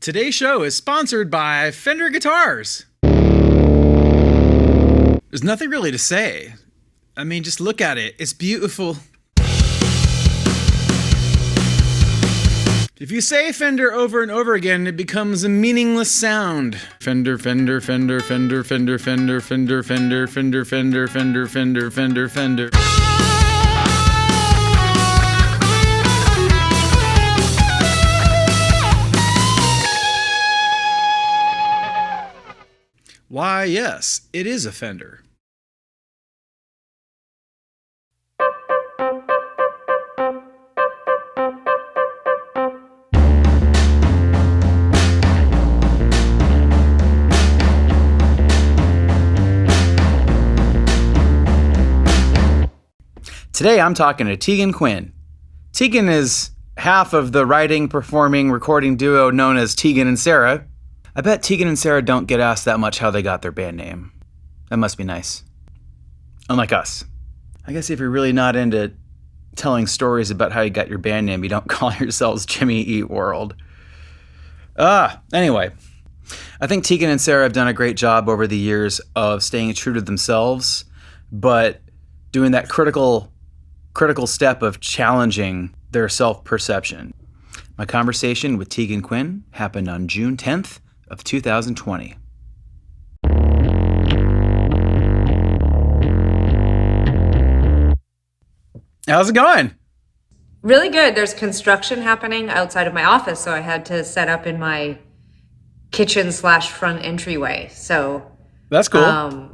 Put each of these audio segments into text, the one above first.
Today's show is sponsored by Fender Guitars. There's nothing really to say. I mean, just look at it. It's beautiful. If you say Fender over and over again, it becomes a meaningless sound. Fender, Fender, Fender, Fender, Fender, Fender, Fender, Fender, Fender, Fender, Fender, Fender, Fender, Fender. Why, yes, it is a Fender. Today I'm talking to Tegan Quin. Tegan is half of the writing, performing, recording duo known as Tegan and Sara. I bet Tegan and Sara don't get asked that much how they got their band name. That must be nice. Unlike us. I guess if you're really not into telling stories about how you got your band name, you don't call yourselves Jimmy Eat World. Anyway. I think Tegan and Sara have done a great job over the years of staying true to themselves, but doing that critical step of challenging their self-perception. My conversation with Tegan Quin happened on June 10th of 2020. How's it going? Really good. There's construction happening outside of my office, so I had to set up in my kitchen/front entryway. So that's cool.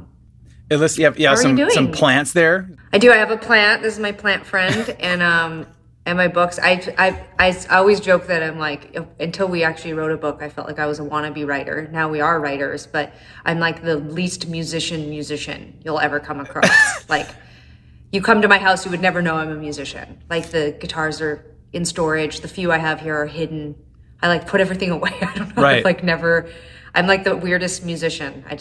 Unless you have some plants there. I do. I have a plant. This is my plant friend, and my books. I always joke that I'm like, until we actually wrote a book, I felt like I was a wannabe writer. Now we are writers, but I'm like the least musician you'll ever come across. Like, you come to my house, you would never know I'm a musician. Like, the guitars are in storage. The few I have here are hidden. I like put everything away. I don't know. Right. I'm like the weirdest musician. I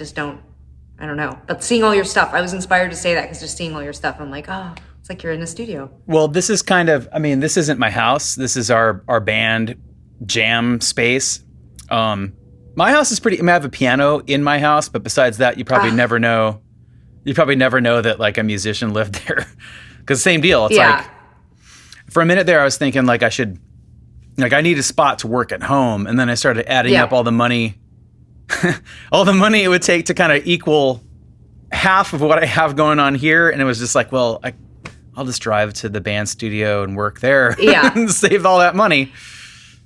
don't know. But seeing all your stuff, I was inspired to say that because just seeing all your stuff, I'm like, oh, it's like you're in a studio. Well, this is this isn't my house. This is our band jam space. My house is I have a piano in my house, but besides that, you probably never know. You probably never know that like a musician lived there. Because same deal. It's like, for a minute there, I was thinking like I need a spot to work at home. And then I started adding up all the money it would take to kind of equal half of what I have going on here. And it was just like, well, I'll just drive to the band studio and work there and save all that money.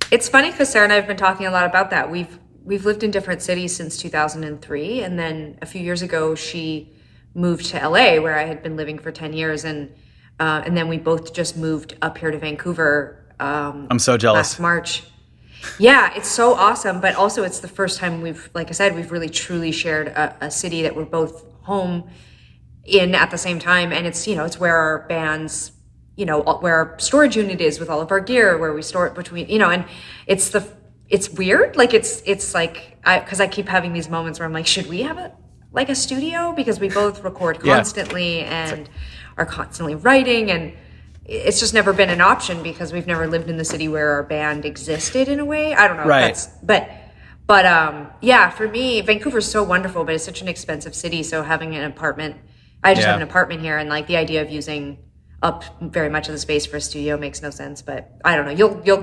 It's funny because Sara and I have been talking a lot about that. We've lived in different cities since 2003. And then a few years ago, she moved to LA where I had been living for 10 years. And then we both just moved up here to Vancouver. I'm so jealous. Last March. Yeah, it's so awesome. But also it's the first time we've really truly shared a city that we're both home in at the same time. And it's, it's where our band's, where our storage unit is with all of our gear, where we store it between, and it's weird. Like it's like, cause I keep having these moments where I'm like, should we have a studio? Because we both record constantly and are constantly writing, and it's just never been an option because we've never lived in the city where our band existed in a way. I don't know. Right. But for me, Vancouver's so wonderful, but it's such an expensive city. So having an apartment, I just have an apartment here, and like the idea of using up very much of the space for a studio makes no sense. But I don't know. You'll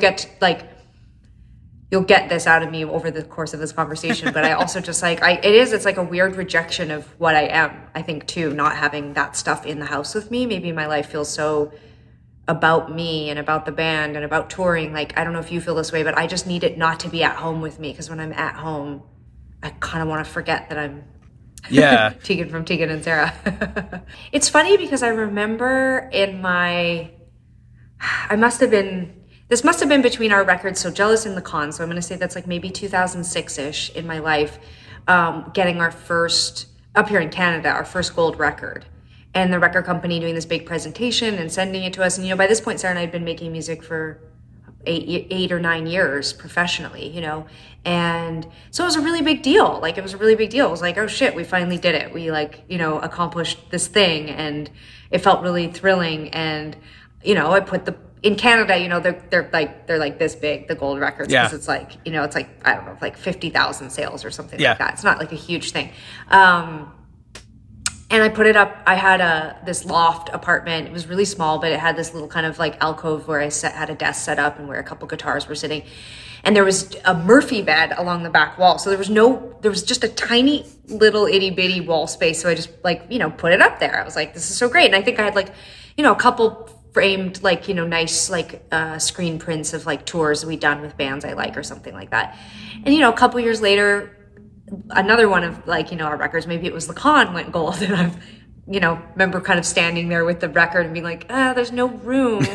get this out of me over the course of this conversation. But I also just it's like a weird rejection of what I am, I think, too, not having that stuff in the house with me. Maybe my life feels so about me and about the band and about touring. Like, I don't know if you feel this way, but I just need it not to be at home with me, because when I'm at home, I kind of want to forget that I'm Tegan from Tegan and Sara. It's funny because I remember this must have been between our records, So Jealous and The Con, so I'm going to say that's like maybe 2006-ish in my life, getting our first, up here in Canada, our first gold record. And the record company doing this big presentation and sending it to us. And, by this point, Sara and I had been making music for 8 or 9 years professionally, And so it was a really big deal. Like, it was a really big deal. It was like, oh shit, we finally did it. We accomplished this thing, and it felt really thrilling. And, I put the in Canada, you know, they're like this big, the gold records, because Yeah. it's like, you know, it's like, I don't know, like 50,000 sales or something Yeah. like that. It's not like a huge thing. And I put it up. I had this loft apartment. It was really small, but it had this little kind of like alcove where I had a desk set up and where a couple guitars were sitting. And there was a Murphy bed along the back wall. So there was just a tiny little itty bitty wall space. So I just like, you know, put it up there. I was like, this is so great. And I think I had like, you know, a couple framed like, you know, nice like screen prints of like tours we'd done with bands I like or something like that. And, you know, a couple years later, another one of like, you know, our records, maybe it was the Con went gold, and I've, you know, remember kind of standing there with the record and being like, there's no room.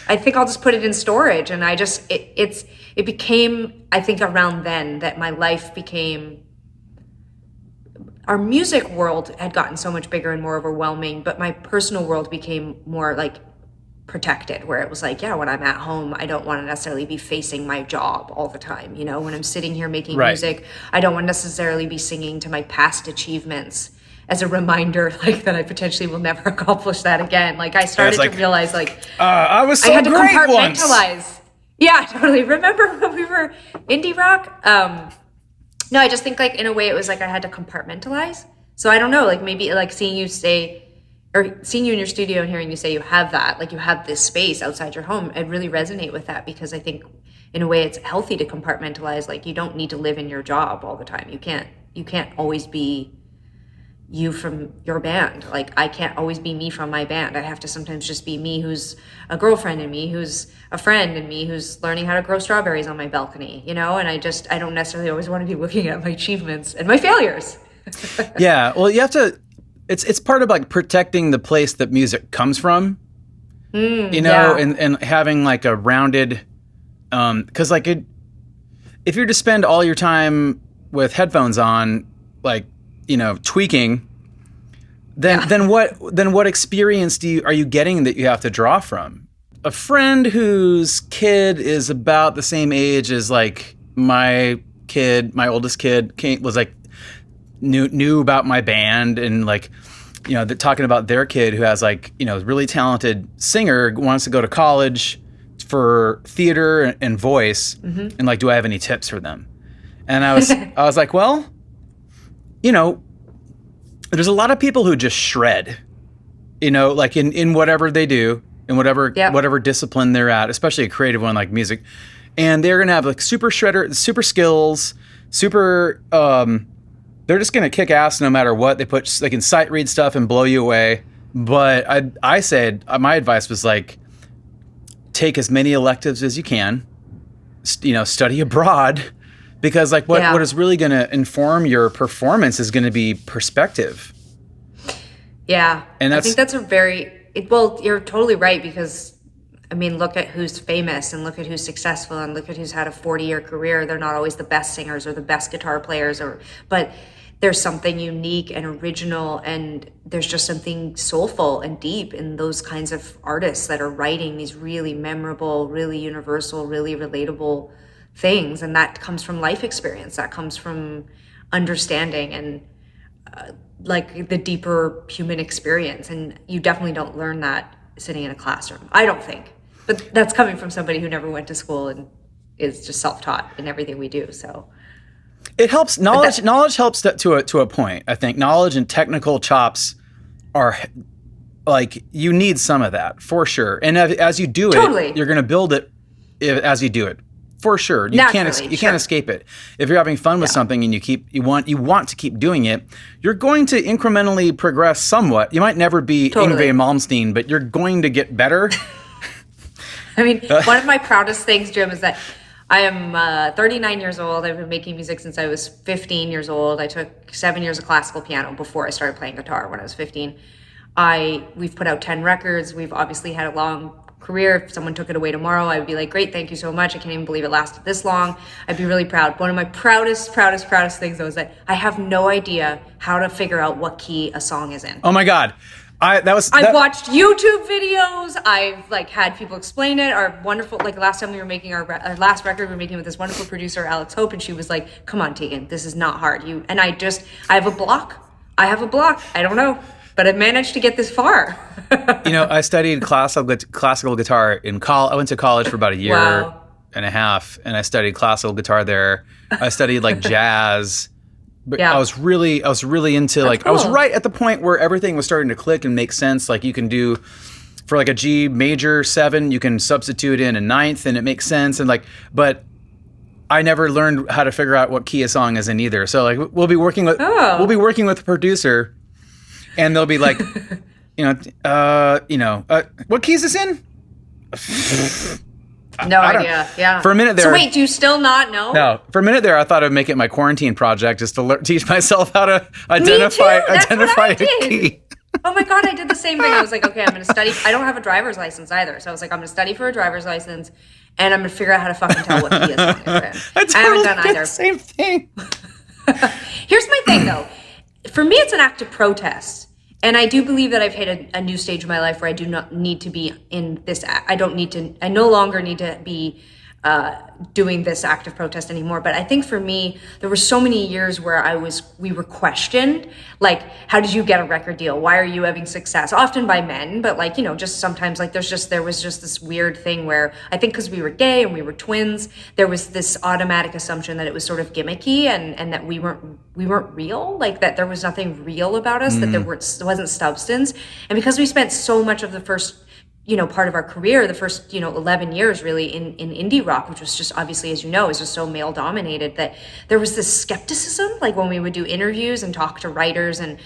I think I'll just put it in storage. And I just, it became, I think around then that my life became, our music world had gotten so much bigger and more overwhelming, but my personal world became more like protected, where it was like, yeah, when I'm at home, I don't want to necessarily be facing my job all the time. You know, when I'm sitting here making music, I don't want to necessarily be singing to my past achievements as a reminder, like that I potentially will never accomplish that again. Like I started to realize, like I was so I had to great compartmentalize. once. Yeah, totally. Remember when we were indie rock? No, I just think like in a way it was like I had to compartmentalize. So I don't know, like maybe like seeing you in your studio and hearing you say you have that, like you have this space outside your home, I'd really resonate with that, because I think in a way it's healthy to compartmentalize. Like you don't need to live in your job all the time. You can't always be you from your band. Like I can't always be me from my band. I have to sometimes just be me who's a girlfriend, and me who's a friend, and me who's learning how to grow strawberries on my balcony, you know? And I don't necessarily always want to be looking at my achievements and my failures. Yeah. Well, you have to, it's part of like protecting the place that music comes from, you know, and having like a rounded, cause like if you're to spend all your time with headphones on, like, you know, tweaking, then what experience are you getting that you have to draw from? A friend whose kid is about the same age as like my oldest kid was like knew about my band, and like, you know, talking about their kid who has like, you know, really talented singer, wants to go to college for theater and voice, and like, do I have any tips for them? And I was like, well, you know, there's a lot of people who just shred, you know, like in whatever they do, in whatever discipline they're at, especially a creative one like music, and they're gonna have like super shredder, super skills, super. They're just gonna kick ass no matter what. They can sight read stuff and blow you away. But I said my advice was like, take as many electives as you can, you know, study abroad. Because like what is really going to inform your performance is going to be perspective. Yeah. And I think that's you're totally right, because I mean, look at who's famous and look at who's successful and look at who's had a 40-year career. They're not always the best singers or the best guitar players, but there's something unique and original, and there's just something soulful and deep in those kinds of artists that are writing these really memorable, really universal, really relatable things. And that comes from life experience, that comes from understanding and like the deeper human experience. And you definitely don't learn that sitting in a classroom, I don't think, but that's coming from somebody who never went to school and is just self-taught in everything we do. So it helps. Knowledge helps to a point. I think knowledge and technical chops are like, you need some of that for sure. And as you do it, you're going to build it as you do it. For sure. You can't escape it. If you're having fun with something and you want to keep doing it, you're going to incrementally progress somewhat. You might never be Yngwie Malmsteen, but you're going to get better. I mean, one of my proudest things, Jim, is that I am 39 years old. I've been making music since I was 15 years old. I took 7 years of classical piano before I started playing guitar when I was 15. We've put out 10 records. We've obviously had a long career. If someone took it away tomorrow, I would be like, great, thank you so much. I can't even believe it lasted this long. I'd be really proud. One of my proudest things though is that I have no idea how to figure out what key a song is in. Oh my God. I've watched YouTube videos. I've like had people explain it. Our wonderful, like last time we were making our last record, we were making with this wonderful producer, Alex Hope, and she was like, come on, Tegan, this is not hard. I have a block. I don't know. but I managed to get this far. I studied classical guitar in college. I went to college for about a year and a half, and I studied classical guitar there. I studied like jazz. But I was really into like, cool. I was right at the point where everything was starting to click and make sense. Like you can do for like a G major 7, you can substitute in a 9th and it makes sense. And like, but I never learned how to figure out what key a song is in either. So like we'll be working with a producer, and they'll be like, what key is this in? No idea. Yeah. For a minute there. So wait, do you still not know? No. For a minute there, I thought I'd make it my quarantine project just to teach myself how to identify a key. Oh my God, I did the same thing. I was like, okay, I'm going to study. I don't have a driver's license either. So I was like, I'm going to study for a driver's license, and I'm going to figure out how to fucking tell what key is. I haven't done either. Same thing. Here's my thing, though. For me, it's an act of protest. And I do believe that I've hit a new stage in my life where I do not need to be in this. I no longer need to be doing this act of protest anymore. But I think for me, there were so many years where we were questioned, like, how did you get a record deal? Why are you having success? Often by men, but like, just sometimes like there was just this weird thing where I think because we were gay and we were twins, there was this automatic assumption that it was sort of gimmicky and that we weren't real, like that there was nothing real about us, that there wasn't substance. And because we spent so much of the first part of our career, the first, 11 years really in indie rock, which was just obviously, as you know, is just so male dominated, that there was this skepticism, like when we would do interviews and talk to writers and,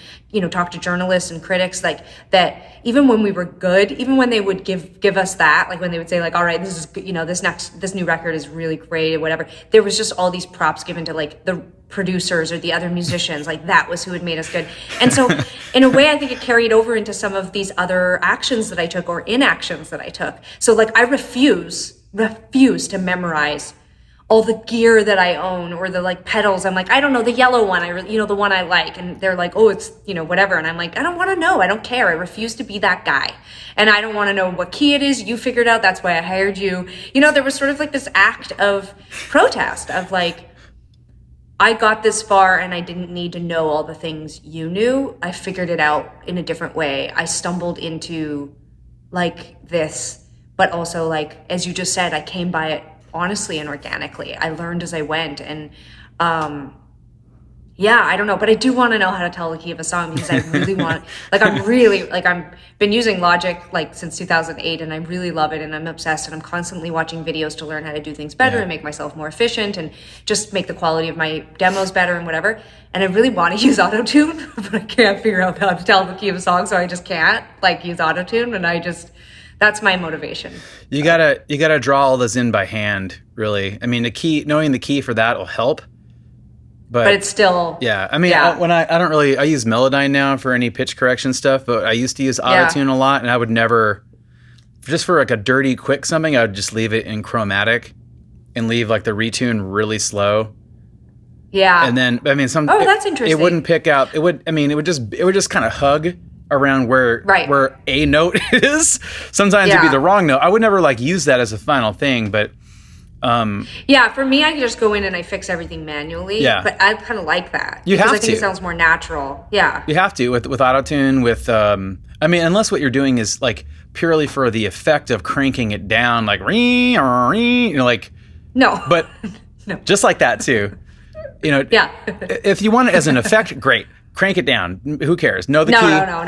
talk to journalists and critics, like that even when we were good, even when they would give us that, like when they would say like, all right, this is, this new record is really great or whatever, there was just all these props given to like the producers or the other musicians, like that was who had made us good. And so in a way, I think it carried over into some of these other actions that I took or inactions that I took. So like I refuse to memorize all the gear that I own or the like pedals. I'm like, I don't know, the yellow one, the one I like. And they're like, oh, it's, whatever. And I'm like, I don't want to know. I don't care. I refuse to be that guy. And I don't want to know what key it is. You figured out. That's why I hired you. There was sort of like this act of protest of like, I got this far and I didn't need to know all the things you knew. I figured it out in a different way. I stumbled into like this, but also like, as you just said, I came by it honestly and organically. I learned as I went. And I don't know, but I do want to know how to tell the key of a song because I really want, I'm been using Logic like since 2008 and I really love it and I'm obsessed and I'm constantly watching videos to learn how to do things better and make myself more efficient and just make the quality of my demos better and whatever. And I really want to use autotune, but I can't figure out how to tell the key of a song, so I just can't like use autotune, and that's my motivation. You gotta draw all this in by hand, really. I mean, knowing the key for that will help. But it's still... Yeah. I mean, I use Melodyne now for any pitch correction stuff, but I used to use Autotune a lot, and I would never... Just for like a dirty, quick something, I would just leave it in chromatic and leave like the retune really slow. Yeah. And then, I mean, that's interesting. It wouldn't pick out... It would just kind of hug around where a note is. Sometimes it'd be the wrong note. I would never like use that as a final thing, but... for me, I can just go in and I fix everything manually. Yeah. But I kind of like that. Because I think it sounds more natural. Yeah. You have to with autotune, unless what you're doing is like purely for the effect of cranking it down, like like. No. But no. Just like that too. Yeah. If you want it as an effect, great. Crank it down. Who cares? Know the key. No.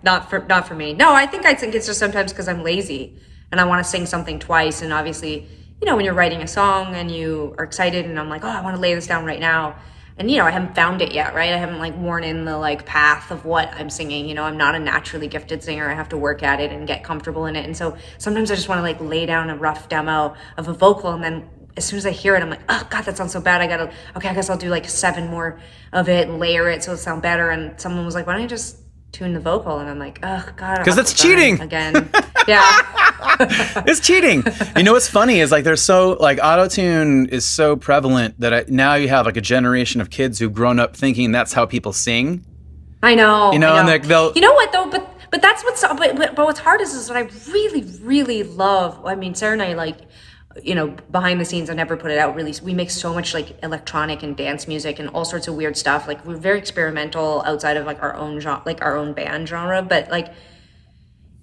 Not for me. No, I think it's just sometimes because I'm lazy and I want to sing something twice, and obviously, when you're writing a song and you are excited and I'm like, oh, I want to lay this down right now. And, I haven't found it yet, right? I haven't like worn in the like path of what I'm singing. I'm not a naturally gifted singer. I have to work at it and get comfortable in it. And so sometimes I just want to like lay down a rough demo of a vocal. And then as soon as I hear it, I'm like, oh God, that sounds so bad. I guess I'll do like 7 more of it and layer it so it'll sound better. And someone was like, why don't you just tune the vocal? And I'm like, oh God. Because that's cheating. Again. Yeah. It's cheating. What's funny is like there's so like autotune is so prevalent that now you have like a generation of kids who've grown up thinking that's how people sing. I know. And they'll. You know what though? But that's but what's hard is that I really, really love. I mean, Sarah and I like behind the scenes, I never put it out really. We make so much like electronic and dance music and all sorts of weird stuff. Like we're very experimental outside of like our own genre, like our own band genre. But like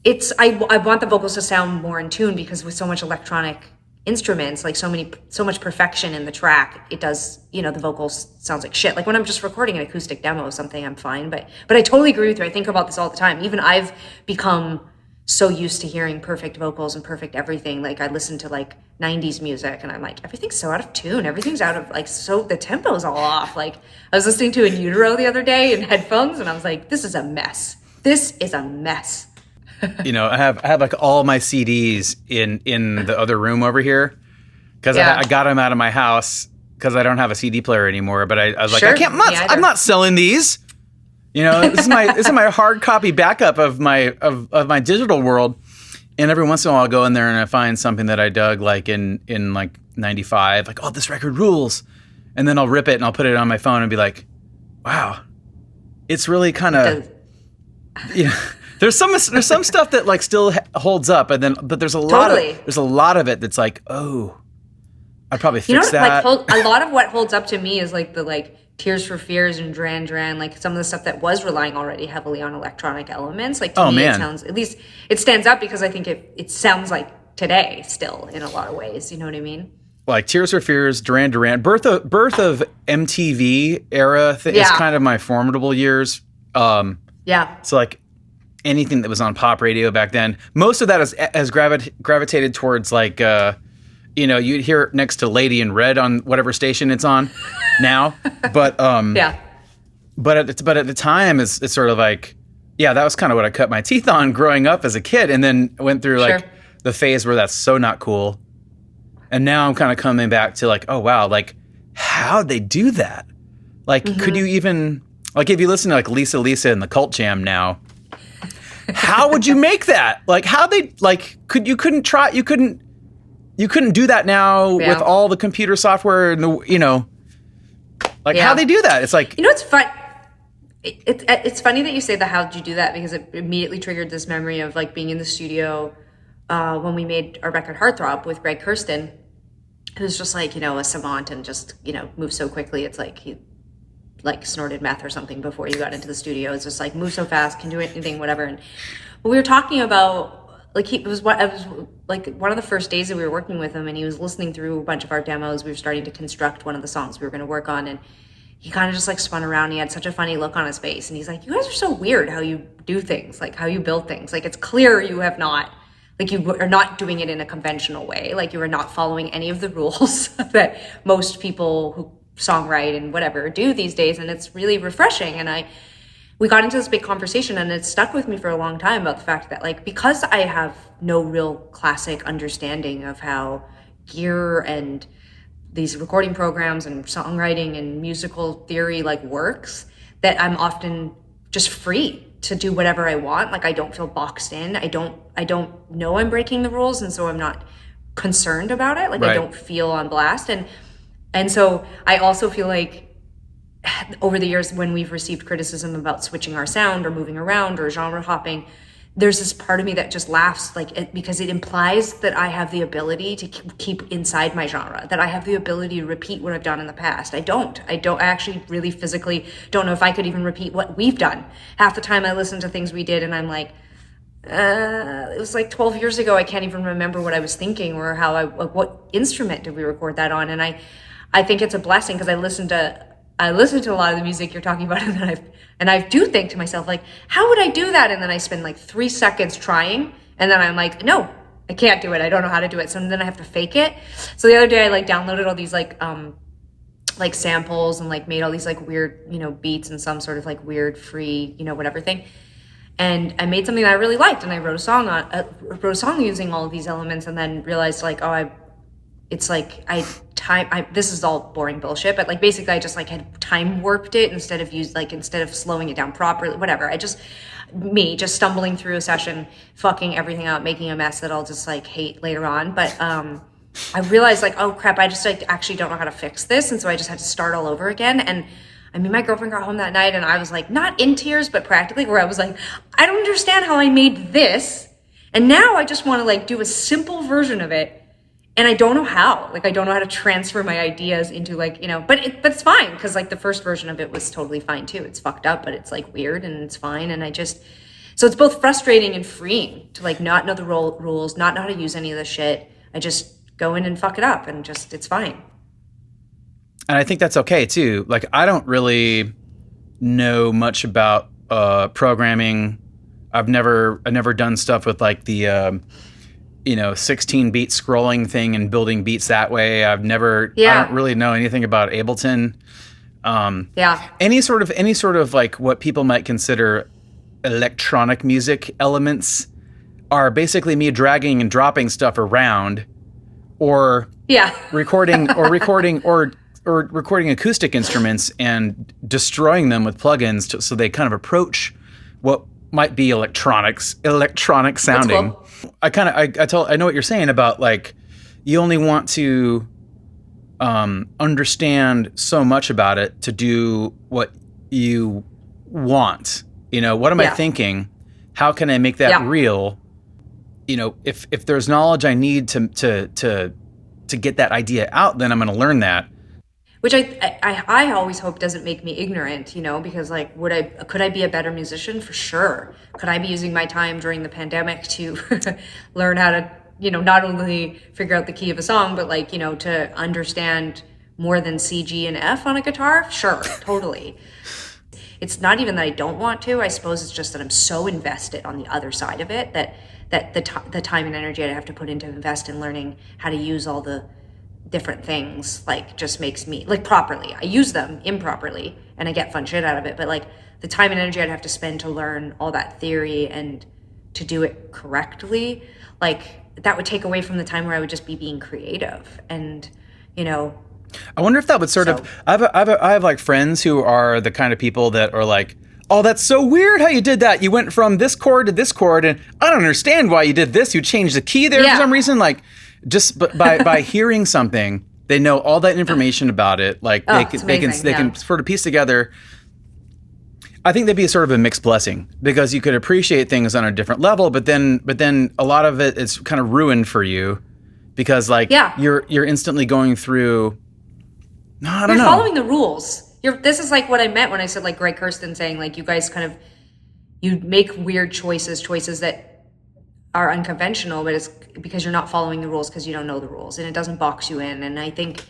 I want the vocals to sound more in tune, because with so much electronic instruments, like so much perfection in the track, it does, the vocals sounds like shit. Like when I'm just recording an acoustic demo of something, I'm fine. But I totally agree with you. I think about this all the time. Even I've become so used to hearing perfect vocals and perfect everything. Like I listen to like 90s music and I'm like, everything's so out of tune. Everything's out of like, so the tempo's all off. Like I was listening to In Utero the other day in headphones and I was like, this is a mess. This is a mess. I have like all my CDs in the other room over here, because I got them out of my house because I don't have a CD player anymore. But I was like, I'm not selling these. This is my hard copy backup of my digital world. And every once in a while I'll go in there and I find something that I dug like in like 95, like, oh, this record rules. And then I'll rip it and I'll put it on my phone and be like, wow, it's really kind of, There's some stuff that like still holds up, but there's a lot of it that's like, oh, I'd probably fix that. Like a lot of what holds up to me is like the like Tears for Fears and Duran Duran, like some of the stuff that was relying already heavily on electronic elements. Like to me, it sounds, at least it stands up because I think it sounds like today still in a lot of ways. You know what I mean? Like Tears for Fears, Duran Duran, birth of MTV era is kind of my formidable years. So like anything that was on pop radio back then, most of that has gravitated towards like, you'd hear it next to Lady in Red on whatever station it's on now. But but at the time it's sort of like, that was kind of what I cut my teeth on growing up as a kid, and then went through like the phase where that's so not cool. And now I'm kind of coming back to like, oh wow, like how'd they do that? Like, could you even, like, if you listen to like Lisa and the Cult Jam now, how would you make that? Like how they, like, you couldn't do that now with all the computer software and how they do that. It's like, it's fun. It's funny that you say the how'd you do that, because it immediately triggered this memory of like being in the studio when we made our record Heartthrob with Greg Kirsten, who's just like, a savant and just, moves so quickly. It's like he like snorted meth or something before you got into the studio. It's just like, move so fast, can do anything, whatever. And we were talking about, like, it was one of the first days that we were working with him, and he was listening through a bunch of our demos. We were starting to construct one of the songs we were going to work on, and he kind of just like spun around. He had such a funny look on his face, and he's like, you guys are so weird how you do things, like how you build things. Like, it's clear you have not, like, you are not doing it in a conventional way. Like, you are not following any of the rules that most people who songwrite and whatever do these days. And it's really refreshing. And we got into this big conversation, and it stuck with me for a long time about the fact that, like, because I have no real classic understanding of how gear and these recording programs and songwriting and musical theory like works, that I'm often just free to do whatever I want. Like, I don't feel boxed in. I don't know I'm breaking the rules, and so I'm not concerned about it. Like, right. I don't feel on blast. And so I also feel like over the years, when we've received criticism about switching our sound or moving around or genre hopping, there's this part of me that just laughs, like, because it implies that I have the ability to keep inside my genre, that I have the ability to repeat what I've done in the past. I don't. I actually really physically don't know if I could even repeat what we've done. Half the time I listen to things we did and I'm like, it was like 12 years ago. I can't even remember what I was thinking or what instrument did we record that on. And I think it's a blessing, because I listen to a lot of the music you're talking about, and I do think to myself, like, how would I do that? And then I spend like 3 seconds trying, and then I'm like, no, I can't do it. I don't know how to do it. So then I have to fake it. So the other day I like downloaded all these like samples and like made all these like weird, beats and some sort of like weird free, whatever thing. And I made something that I really liked, and I wrote a song using all of these elements, and then realized like, this is all boring bullshit, but like basically I just like had time warped it instead of slowing it down properly, whatever. Just stumbling through a session, fucking everything up, making a mess that I'll just like hate later on. But I realized like, oh crap, I just like actually don't know how to fix this. And so I just had to start all over again. And I mean, my girlfriend got home that night and I was like, not in tears, but practically, where I was like, I don't understand how I made this. And now I just want to like do a simple version of it and I don't know how. Like, I don't know how to transfer my ideas into, like, you know, but it's fine, because like the first version of it was totally fine too. It's fucked up, but it's like weird and it's fine. And so it's both frustrating and freeing to like not know the rules, not know how to use any of this shit. I just go in and fuck it up, and just, it's fine. And I think that's okay too. Like, I don't really know much about programming. I've never done stuff with like the 16 beat scrolling thing and building beats that way. I don't really know anything about Ableton. Any sort of like what people might consider electronic music elements are basically me dragging and dropping stuff around, or recording acoustic instruments and destroying them with plugins so they kind of approach what might be electronic sounding. Cool. I know what you're saying about, like, you only want to understand so much about it to do what you want. You know, what am I thinking? How can I make that real? You know, if there's knowledge I need to get that idea out, then I'm going to learn that. Which I always hope doesn't make me ignorant, you know, because like, could I be a better musician? For sure. Could I be using my time during the pandemic to learn how to, you know, not only figure out the key of a song, but like, you know, to understand more than C, G, and F on a guitar? Sure, totally. It's not even that I don't want to. I suppose it's just that I'm so invested on the other side of it that the time and energy I'd have to put into invest in learning how to use all the different things, like, just makes me, like, properly. I use them improperly and I get fun shit out of it, but like the time and energy I'd have to spend to learn all that theory and to do it correctly, like, that would take away from the time where I would just be being creative. And, you know, I wonder if that would sort of, I have like friends who are the kind of people that are like, oh, that's so weird how you did that. You went from this chord to this chord, and I don't understand why you did this. You changed the key there for some reason. Like, just by hearing something, they know all that information about it. Like, they can sort of piece together. I think that'd be sort of a mixed blessing, because you could appreciate things on a different level, but then a lot of it is kind of ruined for you, because like you're instantly going through. No, I don't know. You're following the rules. This is like what I meant when I said, like, Greg Kirsten saying, like, you guys kind of, you make weird choices that are unconventional, but it's because you're not following the rules because you don't know the rules, and it doesn't box you in. And I think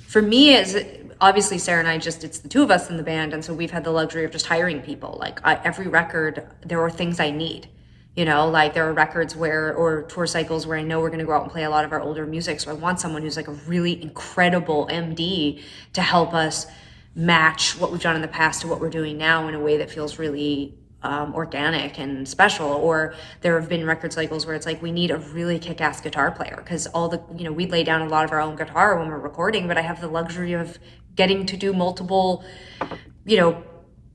for me, as obviously Sara and I, it's the two of us in the band, and so we've had the luxury of just hiring people. Like, every record, there are things I need. You know, like, there are records or tour cycles where I know we're going to go out and play a lot of our older music. So I want someone who's like a really incredible MD to help us match what we've done in the past to what we're doing now in a way that feels really organic and special. Or there have been record cycles where it's like, we need a really kick-ass guitar player, because we lay down a lot of our own guitar when we're recording, but I have the luxury of getting to do multiple,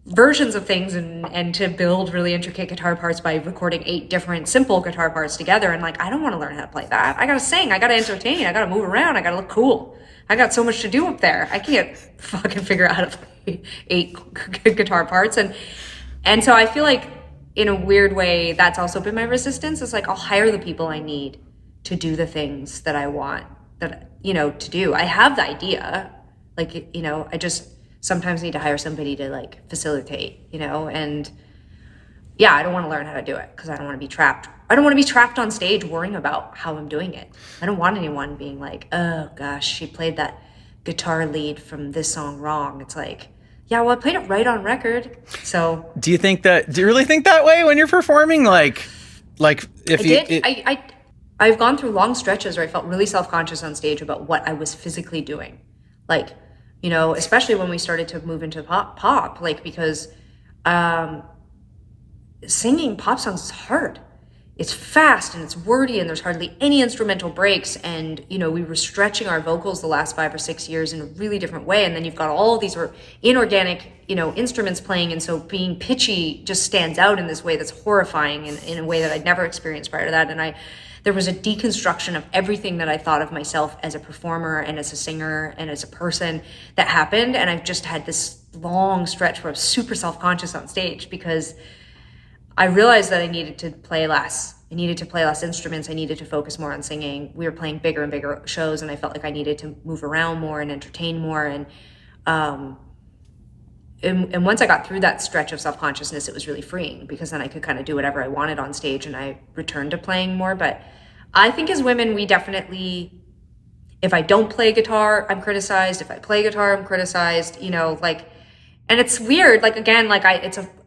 versions of things and to build really intricate guitar parts by recording 8 different simple guitar parts together. And like, I don't want to learn how to play that. I gotta sing, I gotta entertain, I gotta move around, I gotta look cool. I got so much to do up there. I can't fucking figure out how to play 8 guitar parts. And so I feel like, in a weird way, that's also been my resistance. It's like, I'll hire the people I need to do the things that I want to do. I have the idea, like, I just sometimes need to hire somebody to like facilitate, and I don't want to learn how to do it because I don't want to be trapped. I don't want to be trapped on stage worrying about how I'm doing it. I don't want anyone being like, oh gosh, she played that guitar lead from this song wrong. It's like, yeah, well, I played it right on record. So do you really think that way when you're performing? Like if I've gone through long stretches where I felt really self-conscious on stage about what I was physically doing. Like, especially when we started to move into pop, like, because singing pop songs is hard. It's fast and it's wordy and there's hardly any instrumental breaks. And, we were stretching our vocals the last 5 or 6 years in a really different way. And then you've got all these inorganic, instruments playing. And so being pitchy just stands out in this way that's horrifying in a way that I'd never experienced prior to that. And there was a deconstruction of everything that I thought of myself as a performer and as a singer and as a person that happened. And I've just had this long stretch where I'm super self-conscious on stage because I realized that I needed to play less. I needed to play less instruments. I needed to focus more on singing. We were playing bigger and bigger shows, and I felt like I needed to move around more and entertain more. And once I got through that stretch of self-consciousness, it was really freeing, because then I could kind of do whatever I wanted on stage, and I returned to playing more. But I think as women, we definitely, if I don't play guitar, I'm criticized. If I play guitar, I'm criticized, you know, like, and it's weird. Like, again, like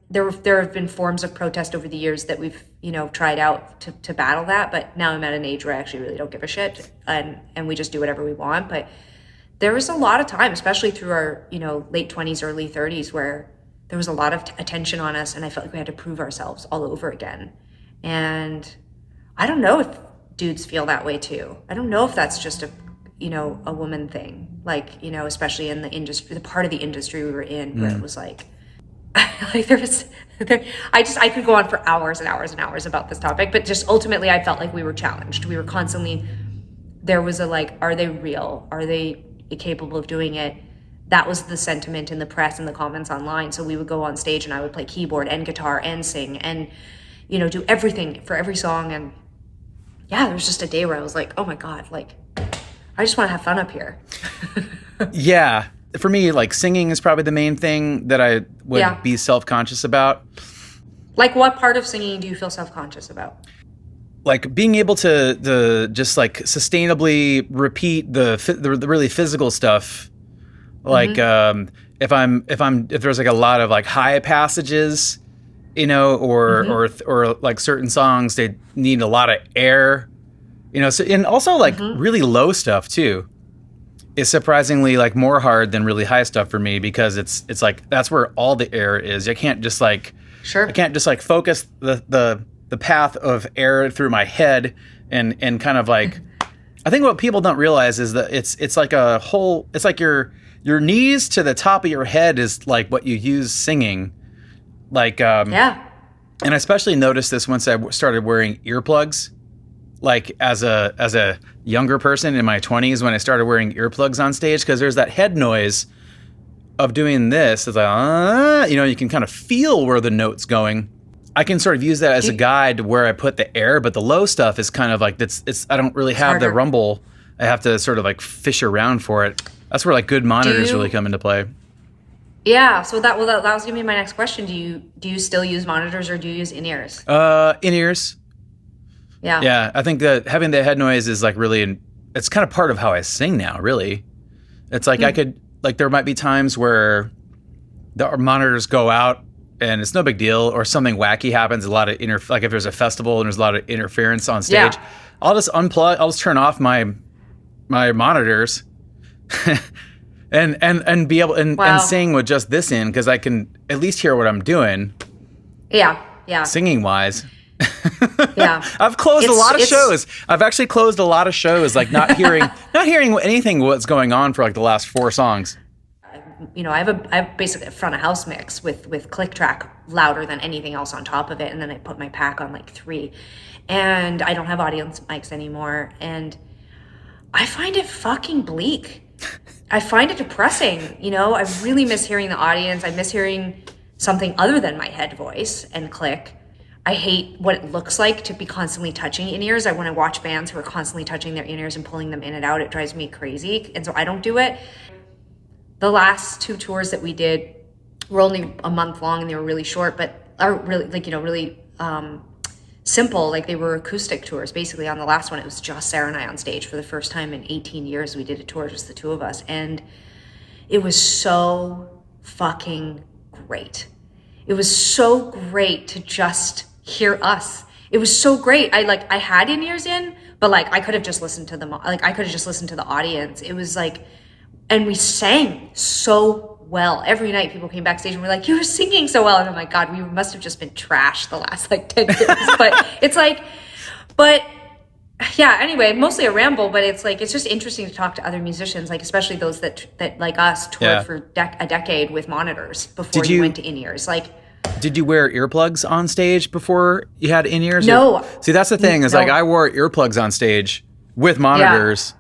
there have been forms of protest over the years that we've, you know, tried out to battle that. But now I'm at an age where I actually really don't give a shit, and we just do whatever we want. But there was a lot of time, especially through our, you know, late 20s, early 30s, where there was a lot of attention on us, and I felt like we had to prove ourselves all over again. And I don't know if dudes feel that way too. I don't know if that's just a, you know, a woman thing, like, you know, especially in the industry, the part of the industry we were in, where it was like I could go on for hours and hours and hours about this topic, but just ultimately I felt like we were challenged. We were constantly, there was a like, are they real? Are they capable of doing it? That was the sentiment in the press and the comments online. So we would go on stage and I would play keyboard and guitar and sing and, you know, do everything for every song. And yeah, there was just a day where I was like, oh my God, like, I just want to have fun up here. Yeah. For me, like, singing is probably the main thing that I would be self-conscious about. Like, what part of singing do you feel self-conscious about? Like, being able to just like sustainably repeat the really physical stuff. Like, if there's like a lot of like high passages, you know, or like certain songs, they need a lot of air, you know. So, and also like really low stuff too is surprisingly like more hard than really high stuff for me, because it's like that's where all the air is. I can't just like focus the path of air through my head and kind of like, I think what people don't realize is that it's like a whole, it's like your knees to the top of your head is like what you use singing. Like, and I especially noticed this once I started wearing earplugs, like as a younger person in my 20s, when I started wearing earplugs on stage, because there's that head noise of doing this. It's like, you know, you can kind of feel where the note's going. I can sort of use that as a guide to where I put the air, but the low stuff is kind of like, I don't really have the rumble. I have to sort of like fish around for it. That's where like good monitors really come into play. Yeah, so that was gonna be my next question. Do you still use monitors, or do you use in-ears? In-ears. Yeah. Yeah, I think that having the head noise is like really, it's kind of part of how I sing now, really. It's like I could, like, there might be times where the monitors go out and it's no big deal, or something wacky happens, a lot of like if there's a festival and there's a lot of interference on stage, I'll just unplug, I'll just turn off my monitors and be able and sing with just this in, because I can at least hear what I'm doing. Yeah. Singing wise. Yeah. I've closed a lot of shows. I've actually closed a lot of shows, like not hearing anything what's going on for like the last 4 songs. You know, I have basically a front of house mix with click track louder than anything else on top of it, and then I put my pack on like 3, and I don't have audience mics anymore, and I find it fucking bleak. I find it depressing. You know, I really miss hearing the audience. I miss hearing something other than my head voice and click. I hate what it looks like to be constantly touching in-ears. When I watch bands who are constantly touching their in-ears and pulling them in and out, it drives me crazy. And so I don't do it. The last 2 tours that we did were only a month long, and they were really short, but are really, like, you know, really simple. Like, they were acoustic tours. Basically, on the last one, it was just Sara and I on stage for the first time in 18 years. We did a tour, just the 2 of us. And it was so fucking great. It was so great to just hear us. It was so great. I had in-ears in, but like I could have just listened to them. Like I could have just listened to the audience. It was like, and we sang so well. Every night people came backstage and were like, you were singing so well. And I'm like, God, we must have just been trashed the last like 10 years. But it's like, yeah, anyway, mostly a ramble, but it's like, it's just interesting to talk to other musicians, like especially those that like us toured for a decade with monitors before you went to in-ears. Like, did you wear earplugs on stage before you had in-ears? No. See, that's the thing is like I wore earplugs on stage with monitors.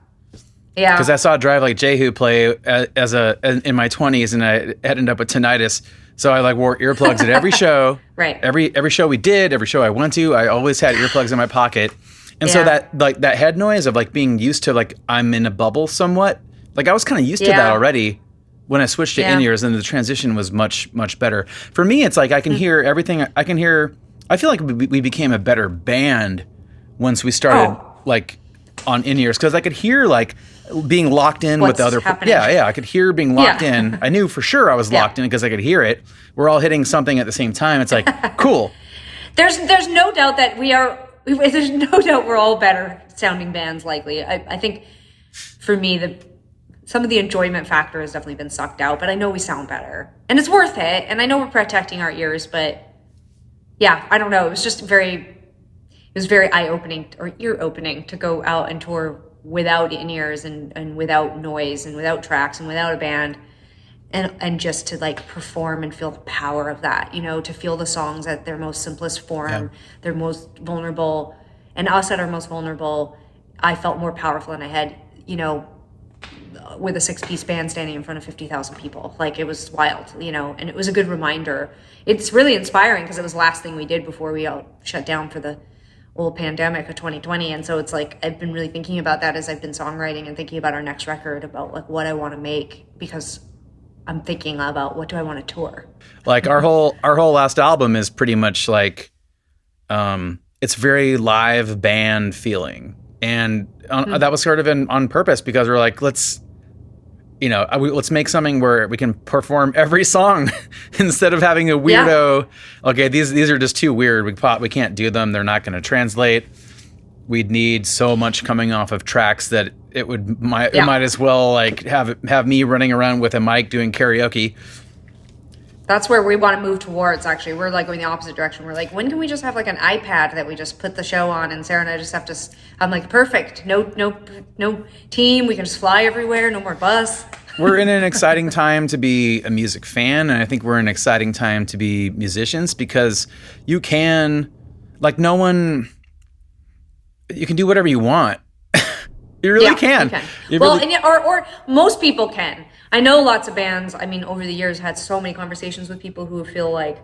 Yeah. Because I saw Drive Like Jehu play in my 20s, and I ended up with tinnitus. So I like wore earplugs at every show. Right. Every show we did, every show I went to, I always had earplugs in my pocket. And so Yeah. that head noise of like being used to like I'm in a bubble somewhat, like I was kind of used to that already when I switched to in-ears, and the transition was much, much better. For me, it's like I can hear everything. I feel like we became a better band once we started like on in-ears, because I could hear like being locked in with the other. Happening. Yeah, I could hear being locked in. I knew for sure I was locked in because I could hear it. We're all hitting something at the same time. It's like, cool. There's no doubt that we are. There's no doubt we're all better sounding bands. Likely, I think for me some of the enjoyment factor has definitely been sucked out. But I know we sound better, and it's worth it. And I know we're protecting our ears, but yeah, I don't know. It was just very eye-opening or ear-opening to go out and tour without in-ears and without noise and without tracks and without a band, and just to like perform and feel the power of that, to feel the songs at their most simplest form, their most vulnerable, and us at our most vulnerable. I felt more powerful than I had, with a 6-piece band standing in front of 50,000 people. Like, it was wild, and it was a good reminder. It's really inspiring because it was the last thing we did before we all shut down for the old pandemic of 2020. And so it's like, I've been really thinking about that as I've been songwriting and thinking about our next record, about like what I want to make, because I'm thinking about what do I want to tour. Like our whole last album is pretty much like, it's very live band feeling. And that was sort of on purpose, because we're like, let's make something where we can perform every song instead of having a weirdo. Yeah. Okay, these are just too weird. We can't do them. They're not going to translate. We'd need so much coming off of tracks that it might as well like have me running around with a mic doing karaoke. That's where we want to move towards, actually. We're like going the opposite direction. We're like, when can we just have like an iPad that we just put the show on, and Sara and I just have to, I'm like, perfect. No team. We can just fly everywhere. No more bus. We're in an exciting time to be a music fan. And I think we're in an exciting time to be musicians, because you can, like, you can do whatever you want. You really can. You can. Or most people can. I know lots of bands, over the years, had so many conversations with people who feel like,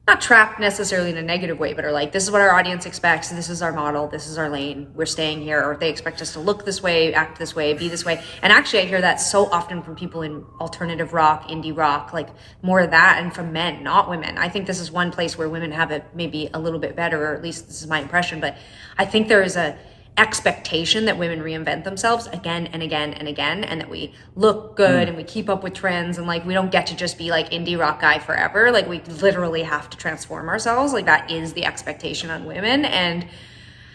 not trapped necessarily in a negative way, but are like, this is what our audience expects, this is our model, this is our lane, we're staying here, or they expect us to look this way, act this way, be this way. And actually, I hear that so often from people in alternative rock, indie rock, like more of that, and from men, not women. I think this is one place where women have it maybe a little bit better, or at least this is my impression, but I think there is a expectation that women reinvent themselves again and again and again, and that we look good and we keep up with trends, and like we don't get to just be like indie rock guy forever. Like, we literally have to transform ourselves. Like, that is the expectation on women. And